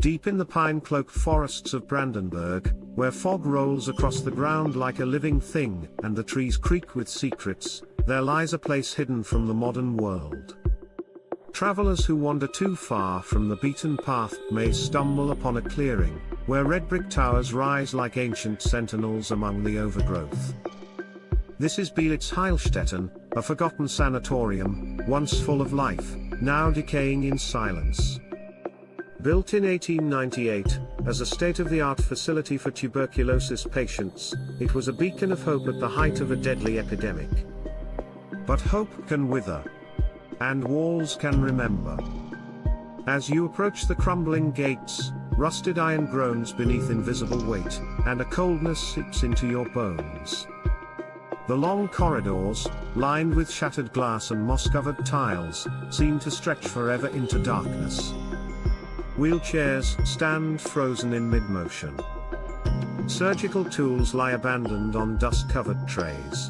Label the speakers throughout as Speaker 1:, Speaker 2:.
Speaker 1: Deep in the pine-cloaked forests of Brandenburg, where fog rolls across the ground like a living thing, and the trees creak with secrets, there lies a place hidden from the modern world. Travelers who wander too far from the beaten path may stumble upon a clearing, where red brick towers rise like ancient sentinels among the overgrowth. This is Beelitz-Heilstätten, a forgotten sanatorium, once full of life, now decaying in silence. Built in 1898, as a state-of-the-art facility for tuberculosis patients, it was a beacon of hope at the height of a deadly epidemic. But hope can wither. And walls can remember. As you approach the crumbling gates, rusted iron groans beneath invisible weight, and a coldness seeps into your bones. The long corridors, lined with shattered glass and moss-covered tiles, seem to stretch forever into darkness. Wheelchairs stand frozen in mid-motion. Surgical tools lie abandoned on dust-covered trays.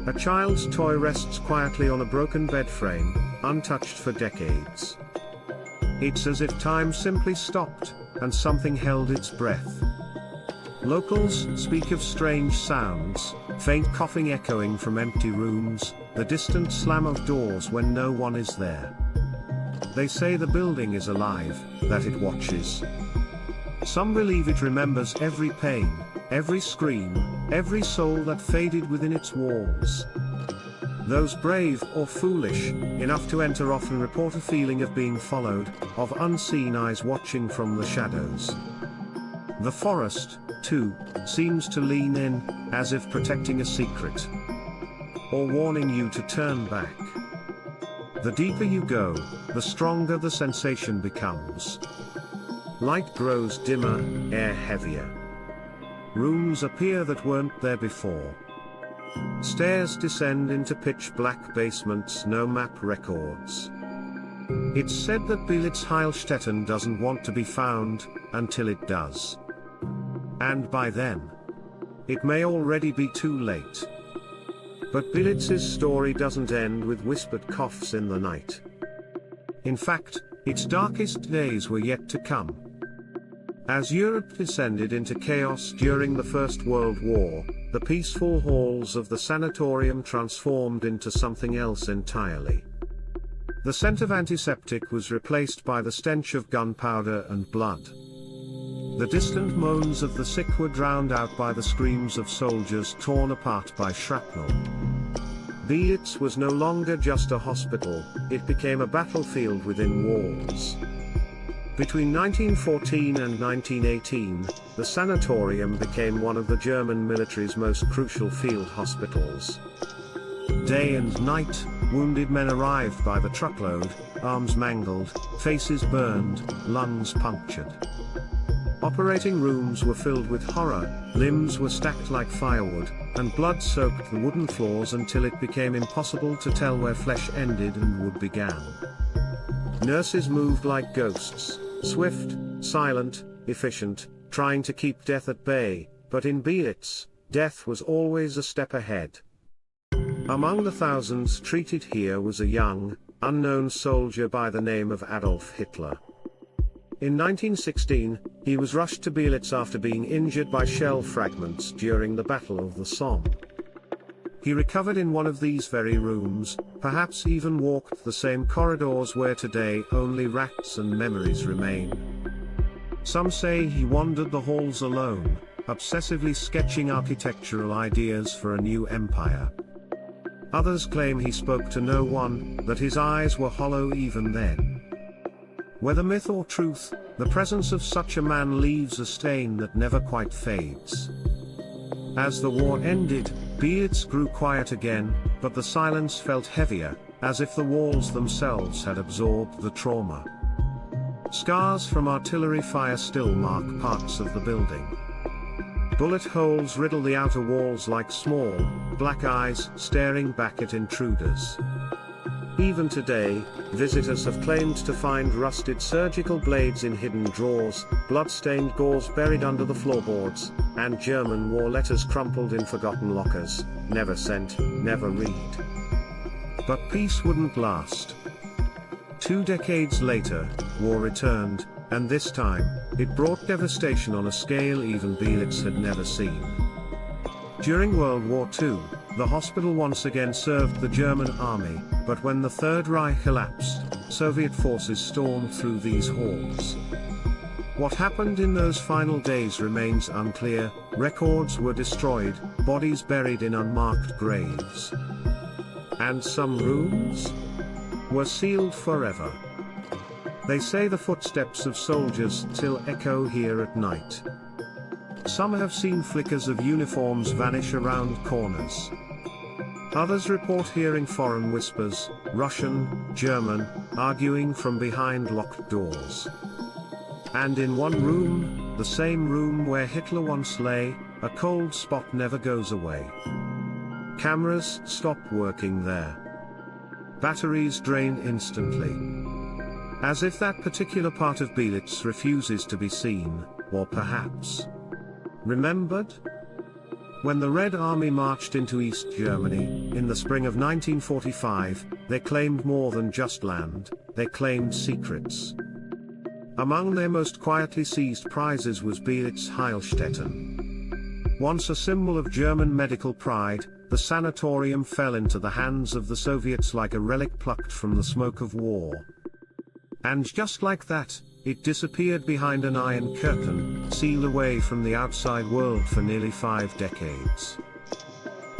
Speaker 1: A child's toy rests quietly on a broken bed frame, untouched for decades. It's as if time simply stopped, and something held its breath. Locals speak of strange sounds, faint coughing echoing from empty rooms, the distant slam of doors when no one is there. They say the building is alive, that it watches. Some believe it remembers every pain, every scream, every soul that faded within its walls. Those brave or foolish enough to enter often report a feeling of being followed, of unseen eyes watching from the shadows. The forest, too, seems to lean in, as if protecting a secret, or warning you to turn back. The deeper you go, the stronger the sensation becomes. Light grows dimmer, air heavier. Rooms appear that weren't there before. Stairs descend into pitch-black basements no map records. It's said that Beelitz-Heilstätten doesn't want to be found, until it does. And by then, it may already be too late. But Beelitz's story doesn't end with whispered coughs in the night. In fact, its darkest days were yet to come. As Europe descended into chaos during the First World War, the peaceful halls of the sanatorium transformed into something else entirely. The scent of antiseptic was replaced by the stench of gunpowder and blood. The distant moans of the sick were drowned out by the screams of soldiers torn apart by shrapnel. Beelitz was no longer just a hospital, it became a battlefield within walls. Between 1914 and 1918, the sanatorium became one of the German military's most crucial field hospitals. Day and night, wounded men arrived by the truckload, arms mangled, faces burned, lungs punctured. Operating rooms were filled with horror, limbs were stacked like firewood, and blood soaked the wooden floors until it became impossible to tell where flesh ended and wood began. Nurses moved like ghosts, swift, silent, efficient, trying to keep death at bay, but in Beelitz, death was always a step ahead. Among the thousands treated here was a young, unknown soldier by the name of Adolf Hitler. In 1916, he was rushed to Beelitz after being injured by shell fragments during the Battle of the Somme. He recovered in one of these very rooms, perhaps even walked the same corridors where today only rats and memories remain. Some say he wandered the halls alone, obsessively sketching architectural ideas for a new empire. Others claim he spoke to no one, that his eyes were hollow even then. Whether myth or truth, the presence of such a man leaves a stain that never quite fades. As the war ended, Beelitz grew quiet again, but the silence felt heavier, as if the walls themselves had absorbed the trauma. Scars from artillery fire still mark parts of the building. Bullet holes riddle the outer walls like small, black eyes staring back at intruders. Even today, visitors have claimed to find rusted surgical blades in hidden drawers, blood-stained gauze buried under the floorboards, and German war letters crumpled in forgotten lockers, never sent, never read. But peace wouldn't last. 2 decades later, war returned, And this time, it brought devastation on a scale even Beelitz had never seen. During World War II, the hospital once again served the German army, but when the Third Reich collapsed, Soviet forces stormed through these halls. What happened in those final days remains unclear. Records were destroyed, bodies buried in unmarked graves. And some rooms were sealed forever. They say the footsteps of soldiers still echo here at night. Some have seen flickers of uniforms vanish around corners. Others report hearing foreign whispers, Russian, German, arguing from behind locked doors. And in one room, the same room where Hitler once lay, a cold spot never goes away. Cameras stop working there. Batteries drain instantly. As if that particular part of Beelitz refuses to be seen, or perhaps remembered? When the Red Army marched into East Germany, in the spring of 1945, they claimed more than just land, they claimed secrets. Among their most quietly seized prizes was Beelitz-Heilstätten. Once a symbol of German medical pride, the sanatorium fell into the hands of the Soviets like a relic plucked from the smoke of war. And just like that, it disappeared behind an iron curtain, sealed away from the outside world for nearly 5 decades.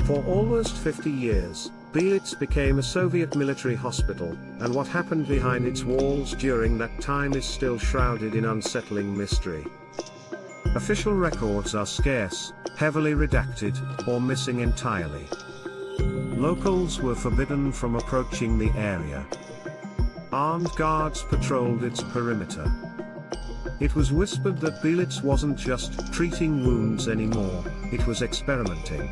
Speaker 1: For almost 50 years, Beelitz became a Soviet military hospital, and what happened behind its walls during that time is still shrouded in unsettling mystery. Official records are scarce, heavily redacted, or missing entirely. Locals were forbidden from approaching the area. Armed guards patrolled its perimeter. It was whispered that Beelitz wasn't just treating wounds anymore, it was experimenting.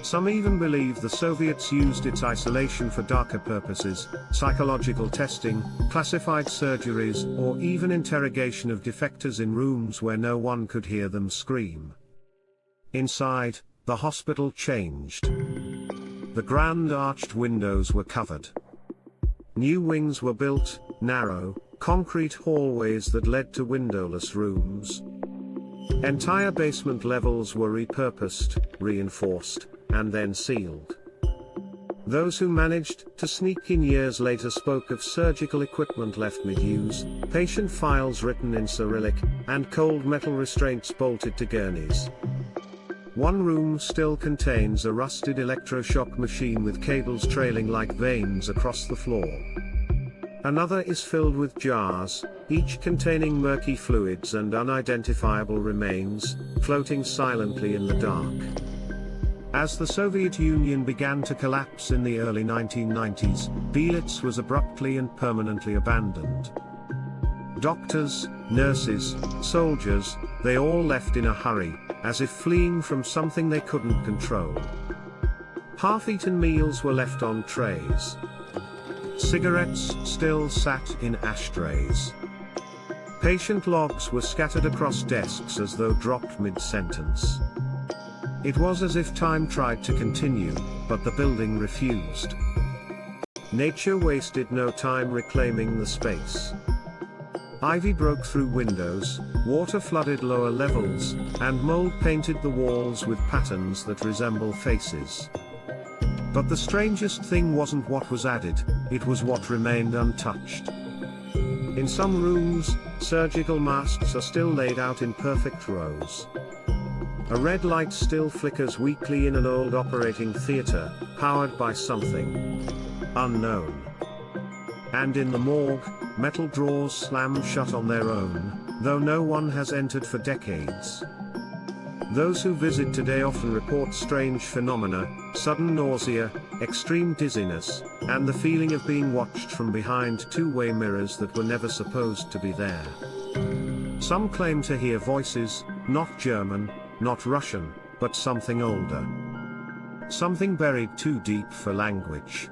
Speaker 1: Some even believe the Soviets used its isolation for darker purposes, psychological testing, classified surgeries, or even interrogation of defectors in rooms where no one could hear them scream. Inside, the hospital changed. The grand arched windows were covered. New wings were built, narrow, concrete hallways that led to windowless rooms. Entire basement levels were repurposed, reinforced, and then sealed. Those who managed to sneak in years later spoke of surgical equipment left mid-use, patient files written in Cyrillic, and cold metal restraints bolted to gurneys. One room still contains a rusted electroshock machine with cables trailing like veins across the floor. Another is filled with jars, each containing murky fluids and unidentifiable remains, floating silently in the dark. As the Soviet Union began to collapse in the early 1990s, Beelitz was abruptly and permanently abandoned. Doctors, nurses, soldiers, they all left in a hurry, as if fleeing from something they couldn't control. Half-eaten meals were left on trays. Cigarettes still sat in ashtrays. Patient logs were scattered across desks as though dropped mid-sentence. It was as if time tried to continue, but the building refused. Nature wasted no time reclaiming the space. Ivy broke through windows, water flooded lower levels, and mold painted the walls with patterns that resemble faces. But the strangest thing wasn't what was added, it was what remained untouched. In some rooms, surgical masks are still laid out in perfect rows. A red light still flickers weakly in an old operating theater, powered by something unknown. And in the morgue, metal drawers slam shut on their own, though no one has entered for decades. Those who visit today often report strange phenomena, sudden nausea, extreme dizziness, and the feeling of being watched from behind two-way mirrors that were never supposed to be there. Some claim to hear voices, not German, not Russian, but something older. Something buried too deep for language.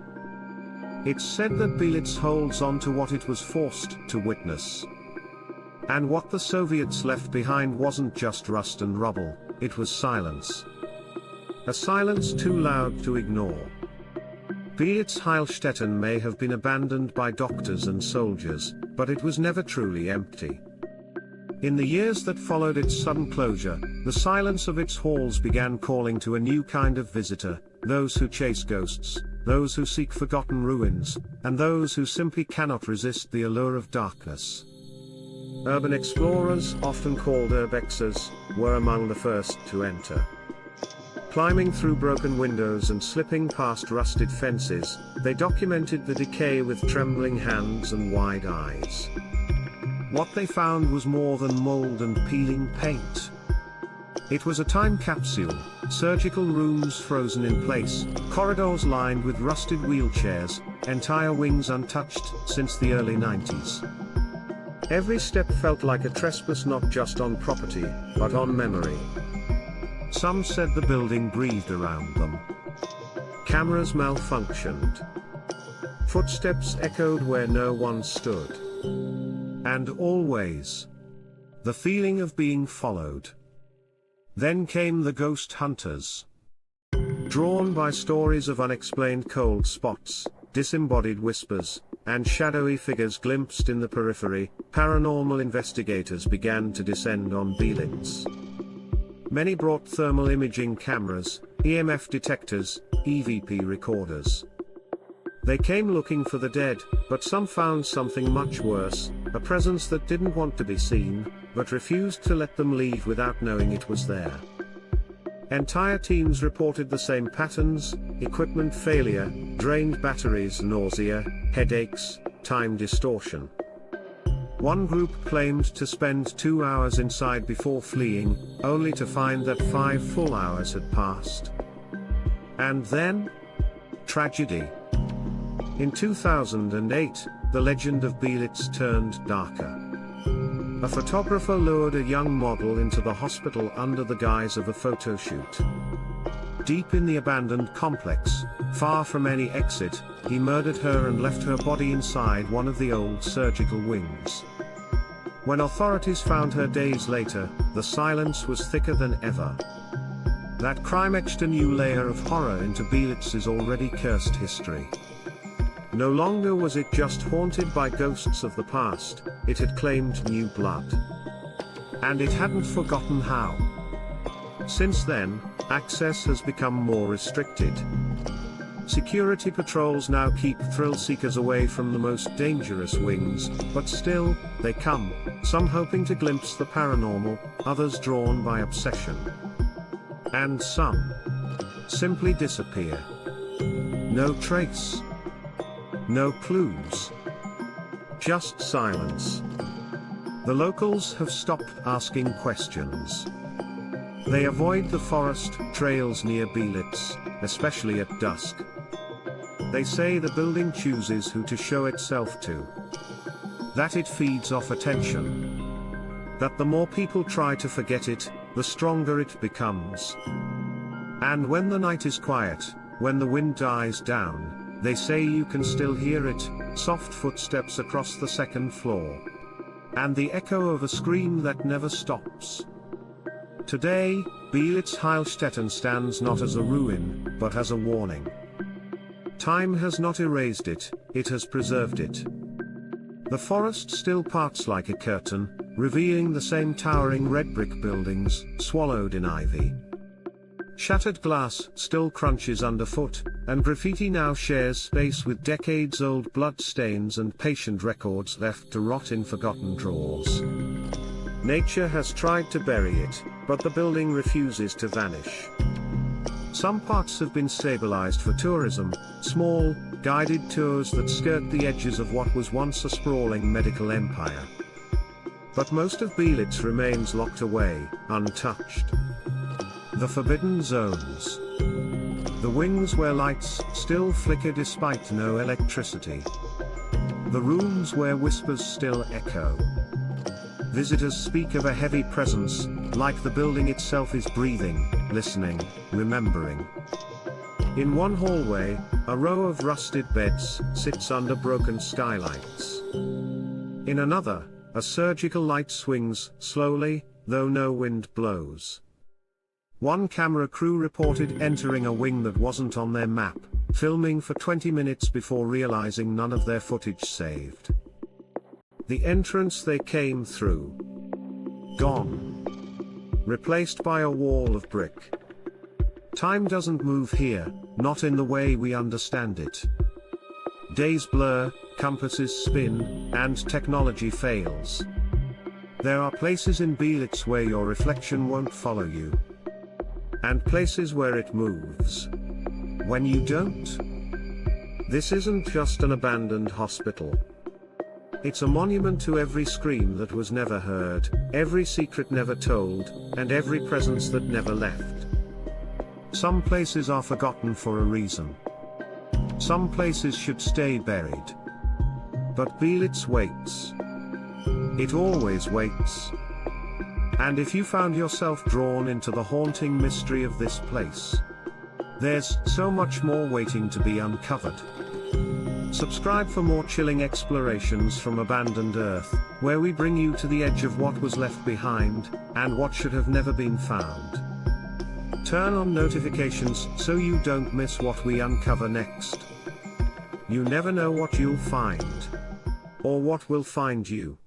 Speaker 1: It's said that Beelitz holds on to what it was forced to witness. And what the Soviets left behind wasn't just rust and rubble, it was silence. A silence too loud to ignore. Beelitz-Heilstätten may have been abandoned by doctors and soldiers, but it was never truly empty. In the years that followed its sudden closure, the silence of its halls began calling to a new kind of visitor, those who chase ghosts, those who seek forgotten ruins, and those who simply cannot resist the allure of darkness. Urban explorers, often called urbexers, were among the first to enter. Climbing through broken windows and slipping past rusted fences, they documented the decay with trembling hands and wide eyes. What they found was more than mold and peeling paint. It was a time capsule, surgical rooms frozen in place, corridors lined with rusted wheelchairs, entire wings untouched since the early 90s. Every step felt like a trespass not just on property, but on memory. Some said the building breathed around them. Cameras malfunctioned. Footsteps echoed where no one stood. And always, the feeling of being followed. Then came the ghost hunters. Drawn by stories of unexplained cold spots, disembodied whispers, and shadowy figures glimpsed in the periphery, paranormal investigators began to descend on Beelitz. Many brought thermal imaging cameras, EMF detectors, EVP recorders. They came looking for the dead, but some found something much worse, a presence that didn't want to be seen, but refused to let them leave without knowing it was there. Entire teams reported the same patterns: equipment failure, drained batteries, nausea, headaches, time distortion. One group claimed to spend 2 hours inside before fleeing, only to find that 5 full hours had passed. And then, tragedy. In 2008, the legend of Beelitz turned darker. A photographer lured a young model into the hospital under the guise of a photo shoot. Deep in the abandoned complex, far from any exit, he murdered her and left her body inside one of the old surgical wings. When authorities found her days later, the silence was thicker than ever. That crime etched a new layer of horror into Beelitz's already cursed history. No longer was it just haunted by ghosts of the past, it had claimed new blood. And it hadn't forgotten how. Since then, access has become more restricted. Security patrols now keep thrill seekers away from the most dangerous wings, but still, they come, some hoping to glimpse the paranormal, others drawn by obsession. And some simply disappear. No trace. No clues. Just silence. The locals have stopped asking questions. They avoid the forest trails near Beelitz, especially at dusk. They say the building chooses who to show itself to. That it feeds off attention. That the more people try to forget it, the stronger it becomes. And when the night is quiet, when the wind dies down, they say you can still hear it, soft footsteps across the second floor. And the echo of a scream that never stops. Today, Beelitz-Heilstätten stands not as a ruin, but as a warning. Time has not erased it, it has preserved it. The forest still parts like a curtain, revealing the same towering red brick buildings, swallowed in ivy. Shattered glass still crunches underfoot, and graffiti now shares space with decades-old bloodstains and patient records left to rot in forgotten drawers. Nature has tried to bury it, but the building refuses to vanish. Some parts have been stabilized for tourism, small, guided tours that skirt the edges of what was once a sprawling medical empire. But most of Beelitz remains locked away, untouched. The forbidden zones. The wings where lights still flicker despite no electricity. The rooms where whispers still echo. Visitors speak of a heavy presence, like the building itself is breathing, listening, remembering. In one hallway, a row of rusted beds sits under broken skylights. In another, a surgical light swings slowly, though no wind blows. One camera crew reported entering a wing that wasn't on their map, filming for 20 minutes before realizing none of their footage saved. The entrance they came through. Gone. Replaced by a wall of brick. Time doesn't move here, not in the way we understand it. Days blur, compasses spin, and technology fails. There are places in Beelitz where your reflection won't follow you. And places where it moves. When you don't. This isn't just an abandoned hospital. It's a monument to every scream that was never heard, every secret never told, and every presence that never left. Some places are forgotten for a reason. Some places should stay buried. But Beelitz waits. It always waits. And if you found yourself drawn into the haunting mystery of this place, there's so much more waiting to be uncovered. Subscribe for more chilling explorations from abandoned Earth, where we bring you to the edge of what was left behind, and what should have never been found. Turn on notifications so you don't miss what we uncover next. You never know what you'll find. Or what will find you.